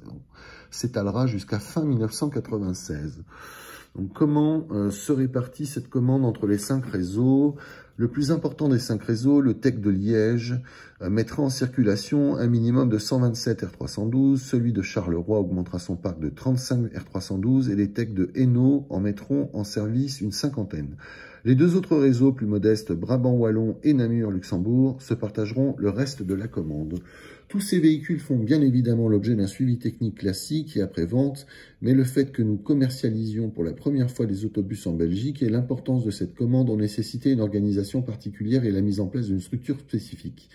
s'étalera jusqu'à fin 1996. Donc, comment se répartit cette commande entre les 5 réseaux? Le plus important des 5 réseaux, le TEC de Liège, mettra en circulation un minimum de 127 R312. Celui de Charleroi augmentera son parc de 35 R312 et les TEC de Hainaut en mettront en service une 50aine. Les 2 autres réseaux plus modestes, Brabant-Wallon et Namur-Luxembourg, se partageront le reste de la commande. Tous ces véhicules font bien évidemment l'objet d'un suivi technique classique et après-vente, mais le fait que nous commercialisions pour la première fois des autobus en Belgique et l'importance de cette commande ont nécessité une organisation organisation particulière et la mise en place d'une structure spécifique.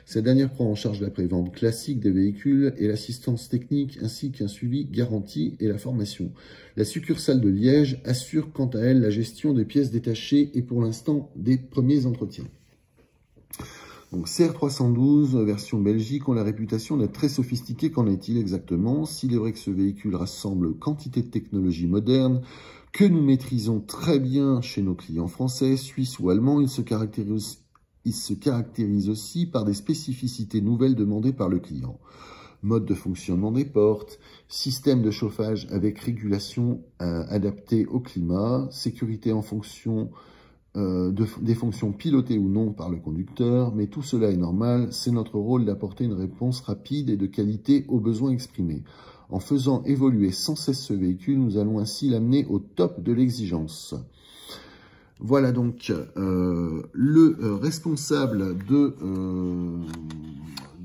Cette dernière prend en charge la prévente classique des véhicules et l'assistance technique ainsi qu'un suivi garanti et la formation. La succursale de Liège assure quant à elle la gestion des pièces détachées et pour l'instant des premiers entretiens. Donc CR312, version Belgique, ont la réputation d'être très sophistiqués. Qu'en est-il exactement? S'il est vrai que ce véhicule rassemble quantité de technologies modernes, que nous maîtrisons très bien chez nos clients français, suisses ou allemands, il se caractérise aussi par des spécificités nouvelles demandées par le client. Mode de fonctionnement des portes, système de chauffage avec régulation adaptée au climat, sécurité en fonction des fonctions pilotées ou non par le conducteur, mais tout cela est normal, c'est notre rôle d'apporter une réponse rapide et de qualité aux besoins exprimés. En faisant évoluer sans cesse ce véhicule, nous allons ainsi l'amener au top de l'exigence. Voilà donc le responsable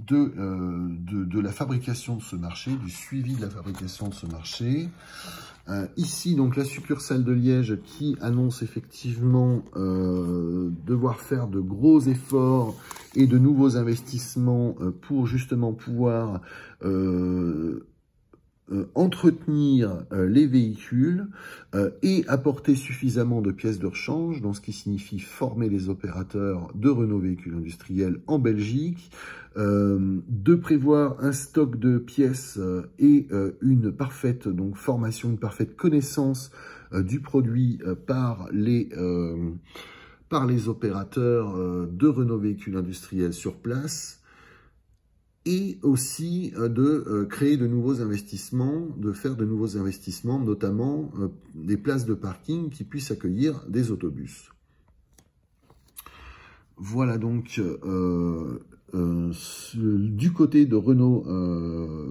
de la fabrication de ce marché, du suivi de la fabrication de ce marché. Ici, donc, la succursale de Liège qui annonce effectivement devoir faire de gros efforts et de nouveaux investissements pour justement pouvoir entretenir les véhicules et apporter suffisamment de pièces de rechange, donc ce qui signifie former les opérateurs de Renault Véhicules Industriels en Belgique, de prévoir un stock de pièces et une parfaite formation, une parfaite connaissance du produit par les opérateurs de Renault Véhicules Industriels sur place, et aussi de créer de nouveaux investissements, de faire de nouveaux investissements, notamment des places de parking qui puissent accueillir des autobus. Voilà donc du côté de Renault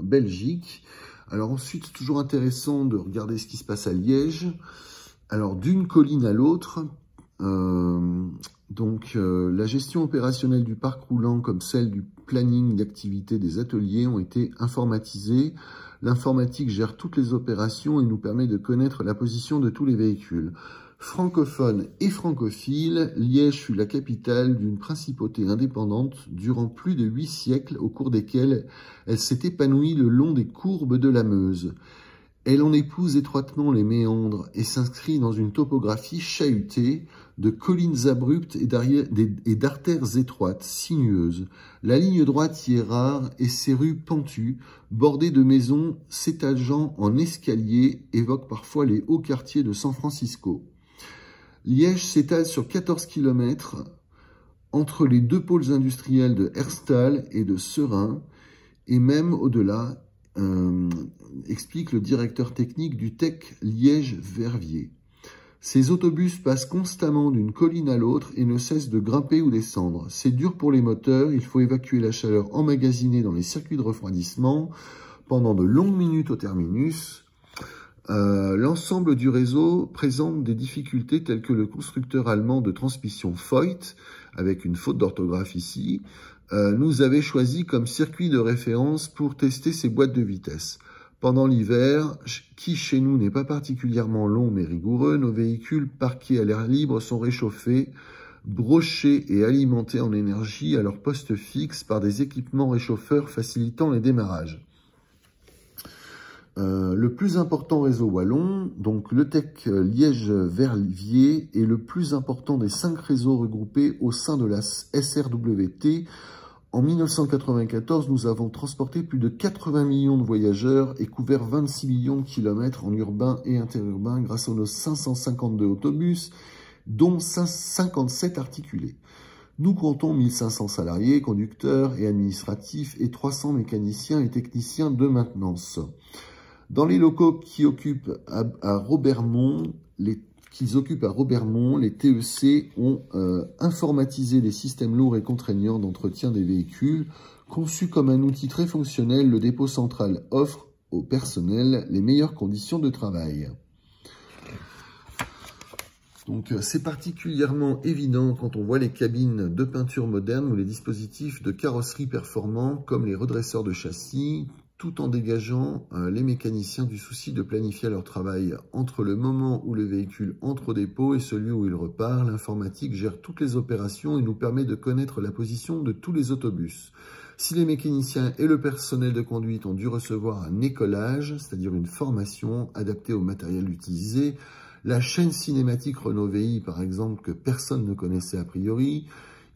Belgique. Alors ensuite, c'est toujours intéressant de regarder ce qui se passe à Liège. Alors d'une colline à l'autre, la gestion opérationnelle du parc roulant comme celle du planning d'activité des ateliers ont été informatisées. L'informatique gère toutes les opérations et nous permet de connaître la position de tous les véhicules. Francophone et francophile, Liège fut la capitale d'une principauté indépendante durant plus de 8 siècles au cours desquels elle s'est épanouie le long des courbes de la Meuse. Elle en épouse étroitement les méandres et s'inscrit dans une topographie chahutée de collines abruptes et d'artères étroites, sinueuses. La ligne droite y est rare et ses rues pentues, bordées de maisons s'étageant en escalier, évoquent parfois les hauts quartiers de San Francisco. Liège s'étale sur 14 km entre les deux pôles industriels de Herstal et de Seraing, et même au-delà, explique le directeur technique du TEC Liège-Verviers. Ces autobus passent constamment d'une colline à l'autre et ne cessent de grimper ou descendre. C'est dur pour les moteurs, il faut évacuer la chaleur emmagasinée dans les circuits de refroidissement pendant de longues minutes au terminus. L'ensemble du réseau présente des difficultés telles que le constructeur allemand de transmission Voith, avec une faute d'orthographe ici, nous avait choisi comme circuit de référence pour tester ses boîtes de vitesse. Pendant l'hiver, qui chez nous n'est pas particulièrement long mais rigoureux, nos véhicules parqués à l'air libre sont réchauffés, brochés et alimentés en énergie à leur poste fixe par des équipements réchauffeurs facilitant les démarrages. Le plus important réseau wallon, donc le TEC Liège-Verviers, est le plus important des 5 réseaux regroupés au sein de la SRWT. En 1994, nous avons transporté plus de 80 millions de voyageurs et couvert 26 millions de kilomètres en urbain et interurbain grâce à nos 552 autobus, dont 57 articulés. Nous comptons 1500 salariés, conducteurs et administratifs et 300 mécaniciens et techniciens de maintenance. Dans les locaux qu'ils occupent à Robermont, les TEC ont informatisé les systèmes lourds et contraignants d'entretien des véhicules. Conçu comme un outil très fonctionnel, le dépôt central offre au personnel les meilleures conditions de travail. Donc c'est particulièrement évident quand on voit les cabines de peinture moderne ou les dispositifs de carrosserie performants comme les redresseurs de châssis, tout en dégageant les mécaniciens du souci de planifier leur travail entre le moment où le véhicule entre au dépôt et celui où il repart. L'informatique gère toutes les opérations et nous permet de connaître la position de tous les autobus. Si les mécaniciens et le personnel de conduite ont dû recevoir un écolage, c'est-à-dire une formation adaptée au matériel utilisé, la chaîne cinématique Renault VI, par exemple, que personne ne connaissait a priori,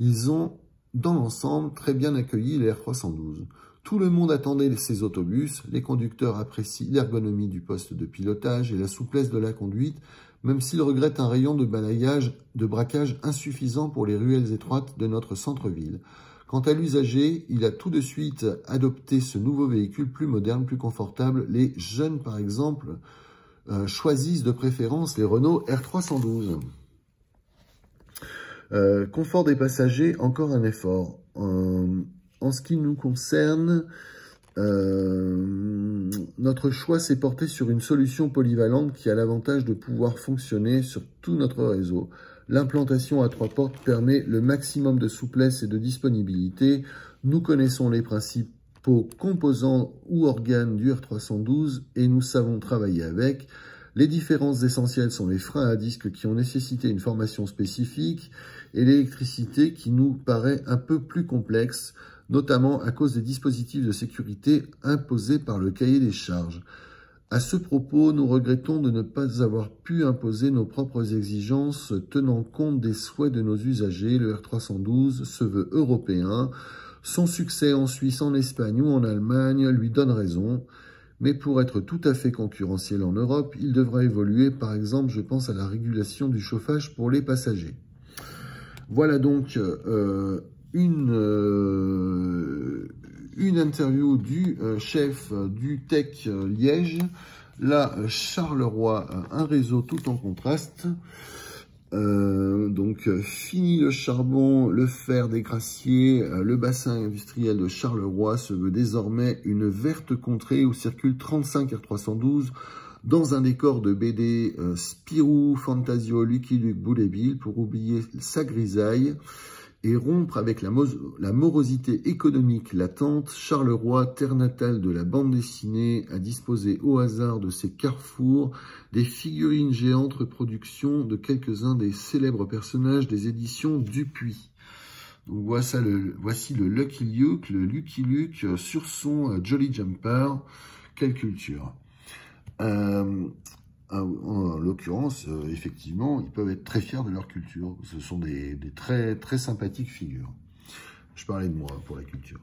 ils ont, dans l'ensemble, très bien accueilli les R312. Tout le monde attendait ces autobus, les conducteurs apprécient l'ergonomie du poste de pilotage et la souplesse de la conduite, même s'ils regrettent un rayon de braquage insuffisant pour les ruelles étroites de notre centre-ville. Quant à l'usager, il a tout de suite adopté ce nouveau véhicule plus moderne, plus confortable. Les jeunes, par exemple, choisissent de préférence les Renault R312. Confort des passagers, encore un effort. En ce qui nous concerne, notre choix s'est porté sur une solution polyvalente qui a l'avantage de pouvoir fonctionner sur tout notre réseau. L'implantation à 3 portes permet le maximum de souplesse et de disponibilité. Nous connaissons les principaux composants ou organes du R312 et nous savons travailler avec. Les différences essentielles sont les freins à disque qui ont nécessité une formation spécifique et l'électricité qui nous paraît un peu plus complexe, notamment à cause des dispositifs de sécurité imposés par le cahier des charges. À ce propos, nous regrettons de ne pas avoir pu imposer nos propres exigences tenant compte des souhaits de nos usagers. Le R312 se veut européen. Son succès en Suisse, en Espagne ou en Allemagne lui donne raison. Mais pour être tout à fait concurrentiel en Europe, il devra évoluer. Par exemple, je pense à la régulation du chauffage pour les passagers. Voilà donc une interview du chef du Tech Liège. Là, Charleroi, un réseau tout en contraste. Donc, fini le charbon, le fer des grassiers, le bassin industriel de Charleroi se veut désormais une verte contrée où circulent 35 R312 dans un décor de BD Spirou, Fantasio, Lucky Luke, Boulet Bill pour oublier sa grisaille et rompre avec la morosité économique latente. Charleroi, terre natale de la bande dessinée, a disposé au hasard de ses carrefours des figurines géantes reproductions de quelques-uns des célèbres personnages des éditions Dupuis. Donc voici le Lucky Luke sur son Jolly Jumper. Quelle culture! En l'occurrence, effectivement, ils peuvent être très fiers de leur culture. Ce sont des très, très sympathiques figures. Je parlais de moi pour la culture.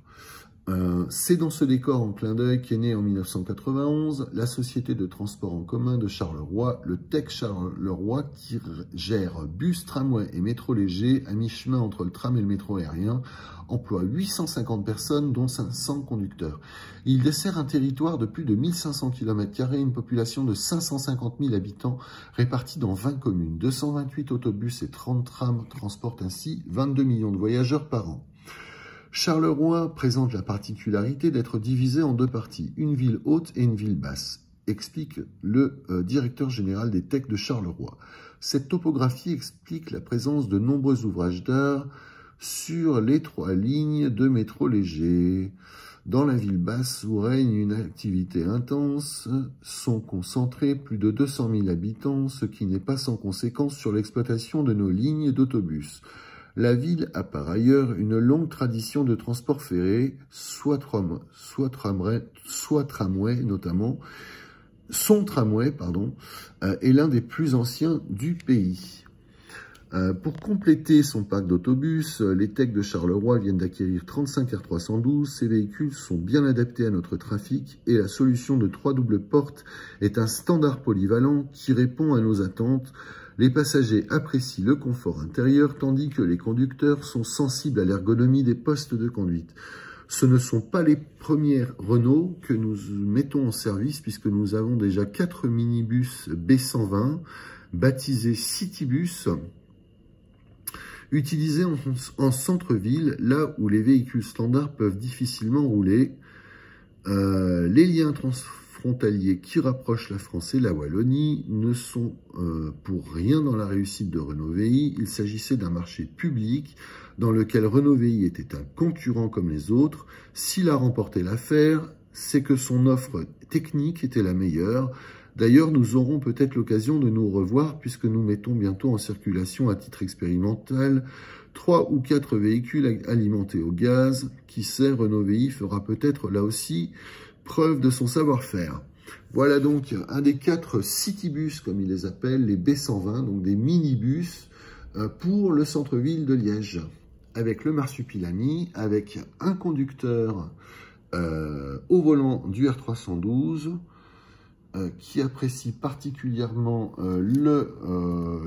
C'est dans ce décor en clin d'œil qu'est né en 1991 la société de transport en commun de Charleroi, le Tech Charleroi, qui gère bus, tramway et métro léger à mi-chemin entre le tram et le métro aérien, emploie 850 personnes, dont 500 conducteurs. Il dessert un territoire de plus de 1500 km², une population de 550 000 habitants répartis dans 20 communes. 228 autobus et 30 trams transportent ainsi 22 millions de voyageurs par an. Charleroi présente la particularité d'être divisée en deux parties, une ville haute et une ville basse, explique le directeur général des Techs de Charleroi. Cette topographie explique la présence de nombreux ouvrages d'art sur les 3 lignes de métro léger. Dans la ville basse où règne une activité intense, sont concentrés plus de 200 000 habitants, ce qui n'est pas sans conséquence sur l'exploitation de nos lignes d'autobus. La ville a par ailleurs une longue tradition de transport ferré, soit tramway notamment. Son tramway, est l'un des plus anciens du pays. Pour compléter son parc d'autobus, les Techs de Charleroi viennent d'acquérir 35 R312. Ces véhicules sont bien adaptés à notre trafic et la solution de 3 doubles portes est un standard polyvalent qui répond à nos attentes. Les passagers apprécient le confort intérieur, tandis que les conducteurs sont sensibles à l'ergonomie des postes de conduite. Ce ne sont pas les premières Renault que nous mettons en service, puisque nous avons déjà 4 minibus B120, baptisés Citybus, utilisés en centre-ville, là où les véhicules standards peuvent difficilement rouler. Les liens transfrontaliers qui rapprochent la France et la Wallonie ne sont pour rien dans la réussite de Renault VI. Il s'agissait d'un marché public dans lequel Renault VI était un concurrent comme les autres. S'il a remporté l'affaire, c'est que son offre technique était la meilleure. D'ailleurs, nous aurons peut-être l'occasion de nous revoir puisque nous mettons bientôt en circulation à titre expérimental 3 ou 4 véhicules alimentés au gaz. Qui sait, Renault VI fera peut-être là aussi preuve de son savoir-faire. Voilà donc un des 4 citybus, comme ils les appellent, les B120, donc des minibus pour le centre-ville de Liège, avec le marsupilami, avec un conducteur au volant du R312, qui apprécie particulièrement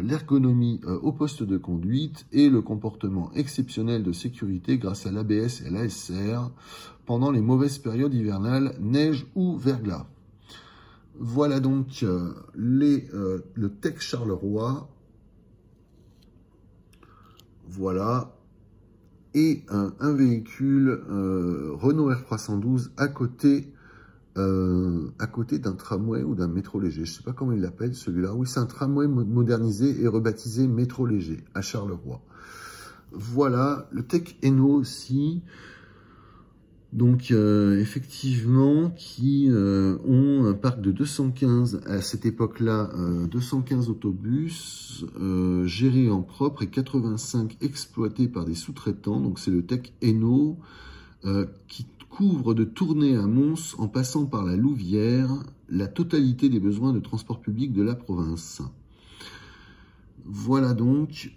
l'ergonomie au poste de conduite et le comportement exceptionnel de sécurité grâce à l'ABS et à l'ASR pendant les mauvaises périodes hivernales, neige ou verglas. Voilà donc le Tech Charleroi. Voilà. Et un véhicule Renault R312 à côté d'un tramway ou d'un métro léger. Je ne sais pas comment il l'appelle celui-là. Oui, c'est un tramway modernisé et rebaptisé métro léger à Charleroi. Voilà, le Tech Eno aussi. Donc, effectivement, qui ont un parc de 215, à cette époque-là, 215 autobus gérés en propre et 85 exploités par des sous-traitants. Donc, c'est le Tech Eno qui couvre de Tournai à Mons, en passant par la Louvière, la totalité des besoins de transport public de la province. Voilà donc,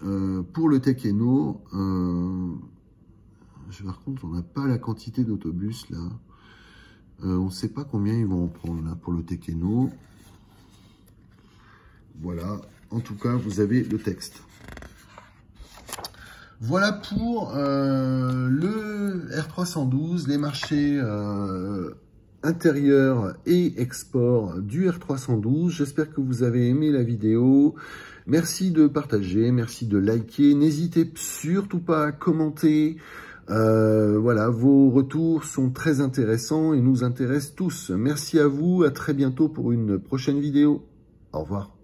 pour le Tech Eno, par contre, on n'a pas la quantité d'autobus, là. On ne sait pas combien ils vont en prendre, là, pour le Tech Eno. Voilà. En tout cas, vous avez le texte. Voilà pour le R312, les marchés intérieurs et export du R312. J'espère que vous avez aimé la vidéo. Merci de partager, merci de liker. N'hésitez surtout pas à commenter. Voilà, vos retours sont très intéressants et nous intéressent tous. Merci à vous, à très bientôt pour une prochaine vidéo. Au revoir.